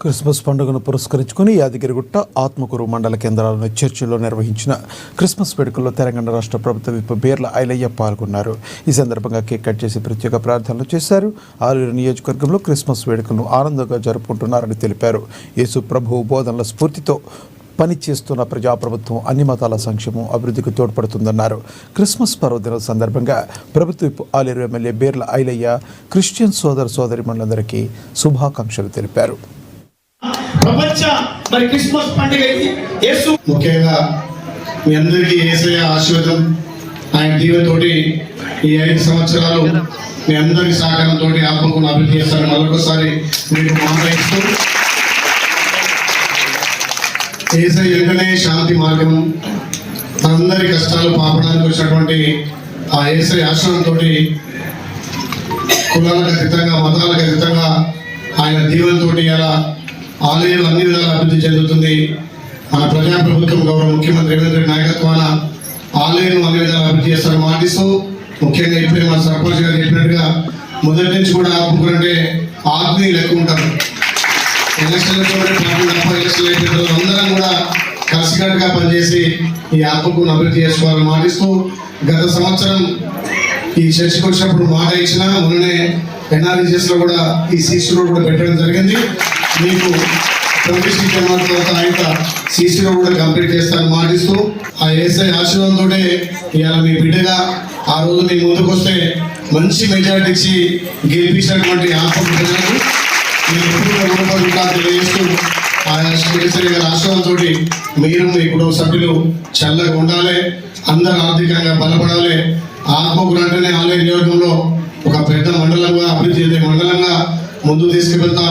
Christmas పండుగను పురస్కరించుకుని యాదగిరిగుట్ట ఆత్మకూరు మండల కేంద్రాలను చర్చిలో నిర్వహించిన క్రిస్మస్ వేడుకల్లో తెలంగాణ రాష్ట్ర ప్రభుత్వ విప్ బీర్ల ఐలయ్య పాల్గొన్నారు. ఈ సందర్భంగా కేక్ కట్ చేసి ప్రత్యేక ప్రార్థనలు చేశారు. ఆలూరు నియోజకవర్గంలో క్రిస్మస్ వేడుకలను ఆనందంగా జరుపుకుంటున్నారని తెలిపారు. యేసు ప్రభువు బోధనల స్ఫూర్తితో పనిచేస్తున్న ప్రజాప్రభుత్వం అన్ని మతాల సంక్షేమం అభివృద్ధికి తోడ్పడుతుందన్నారు. క్రిస్మస్ పర్వదినం సందర్భంగా ప్రభుత్వ whip Aluru MLA Beerla Ilaiah Christian సోదరిమణులందరికీ శుభాకాంక్షలు తెలిపారు. ప్రపంచ మరి క్రిస్మస్ పండుగ యేసు ముఖ్యంగా మీ అందరికీ యేసయ్య ఆశీర్వాదం ఆయన దీవెనతోటి ఈ 5 సంవత్సరాలు మీ అందరి సహకారంతో ఆత్మకును అభివృద్ధి చేస్తారు. మరొకసారి మీకు మాట ఇస్తూ యేసయ్య వెంటనే శాంతి మార్గం అందరి కష్టాలు పాపడానికి వచ్చినటువంటి ఆ యేసయ్య ఆశ్రమంతో కులాలకు అతీతంగా మతాలకు అతీతంగా ఆయన దీవెనతోటి అలా ఆలయాలు అన్ని విధాలు అభివృద్ధి చెందుతుంది. మన ప్రజాప్రభుత్వం గౌరవ ముఖ్యమంత్రి రేవంత్ రెడ్డి నాయకత్వాన ఆలయాలను అన్ని విధాలు అభివృద్ధి చేస్తారు మాటిస్తూ ముఖ్యంగా ఇప్పుడే మన సర్పంచ్ గారు చెప్పినట్టుగా మొదటి నుంచి కూడా ఆపుకుంటే ఆత్మీయులు ఎక్కువ ఉంటారు. ఎలక్షన్లతో అందరం కూడా కలిసికట్టుగా పనిచేసి ఈ ఆత్మకును అభివృద్ధి చేసుకోవాలని మాటిస్తూ గత సంవత్సరం ఈ చర్చకు వచ్చినప్పుడు మాట ఇచ్చిన మొన్ననే ఎన్ఆర్ఈజెస్ లో కూడా ఈ సీసీ రోడ్ కూడా పెట్టడం జరిగింది. మీకు 26 మంత్ తర్వాత సీసీ రోడ్ కూడా కంప్లీట్ చేస్తాను మాటిస్తూ ఆ ఏసఐ ఆశీర్వాదంతో ఇవాళ మీ బిడ్డగా ఆ రోజు మీ ముందుకు వస్తే మంచి మెజారిటీ ఇచ్చి గెలిపించినటువంటి ఆత్మ ప్రజలకు మీరు ఎప్పుడు తెలియజేస్తూ ఆయన గారి ఆశీర్వాదంతో మీరు మీ కుటుంబ సభ్యులు చల్లగా ఉండాలి, అందరూ ఆర్థికంగా బలపడాలి. ఆత్మకూరు అంటేనే ఆలయ నియోజకంలో ఒక పెద్ద మండలంగా అభివృద్ధి చెందే మండలంగా ముందుకు తీసుకువెళ్తా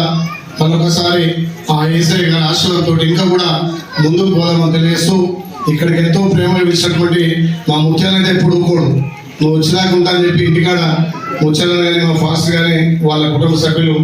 మరొకసారి ఆ యేసయ్య గారి ఆశీర్వాదంతో ఇంకా కూడా ముందుకు పోదామని తెలియజేస్తూ ఇక్కడికి ఎంతో ప్రేమ ఇచ్చినటువంటి మా ముత్యాలైతే ఎప్పుడు ఊరుకోడు, నువ్వు వచ్చినాక ఉంటానని చెప్పి ఇంటికాడ ముత్యాలని మా ఫాస్ట్ గాని వాళ్ళ కుటుంబ సభ్యులు